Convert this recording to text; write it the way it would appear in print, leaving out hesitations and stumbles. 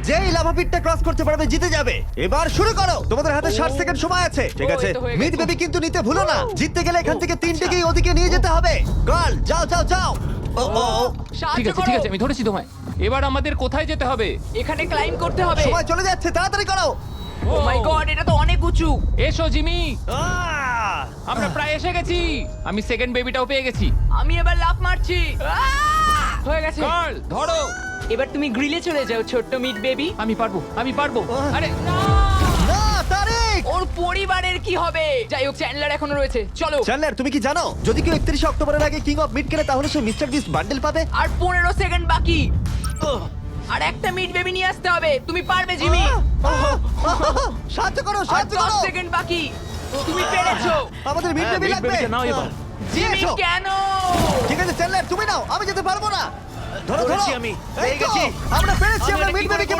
যেই lava পিটটা cross করতে পারবে জিতে যাবে। এবার শুরু করো, তোমাদের হাতে 60 সেকেন্ড সময় আছে। ঠিক ও, আছে, এই তো হয়ে মিড গেছে। বেবি কিন্তু নিতে ভুলো না। জিততে গেলে এখান থেকে তিনটেকেই ওদিকে নিয়ে যেতে হবে। গার্ল যাও যাও যাও। ও ও ও, ঠিক সাহায্য আছে ঠিক করো। আছে, আমি ধরেছি তোমায়। এবার আমাদের কোথায় যেতে হবে? এখানে ক্লাইম্ব করতে হবে। সময় চলে যাচ্ছে, তাড়াতাড়ি করো। ও মাই গড, এটা তো অনেক উঁচু। এসো জিমি, আহ! আমরা প্রায় এসে গেছি। আমি সেকেন্ড বেবিটাও পেয়ে গেছি। আমি এবার লাফ মারছি। হয়ে গেছে। গার্ল ধরো। এবার তুমি গ্রিলে চলে যাও, ছোট্ট মিট বেবি। আমি পারবো, আমি পারবো। আরে না! না তারিক। ওর পরিবারের কি হবে? যাই হোক, চ্যান্ডলার এখনো রয়েছে। চলো। চ্যান্ডলার তুমি কি জানো যদি কেউ 31 অক্টোবরের আগে কিং অফ মিড কেনে তাহলে সে মিস্টার বিস্ট বান্ডেল পাবে? আর 15 সেকেন্ড বাকি। আর একটা মিট বেবি নিয়ে আসতে হবে। তুমি পারবে জিমি। সাহায্য করো, আর সাহায্য 10 করো। সেকেন্ড বাকি। তুমি পেরেছো। আমাদের মিড বেবি লাগবে। নাও এবার। জিমি এসো। কেন? ঠিক আছে চ্যান্ডলার তুমি নাও, আমি যেতে পারবো না। ধরো ধরো ধরেছি আমি, এই পেয়ে তো, গেছি। আমরা পেরেছি, আমি আমরা এটা মিড কি করে বেবিকে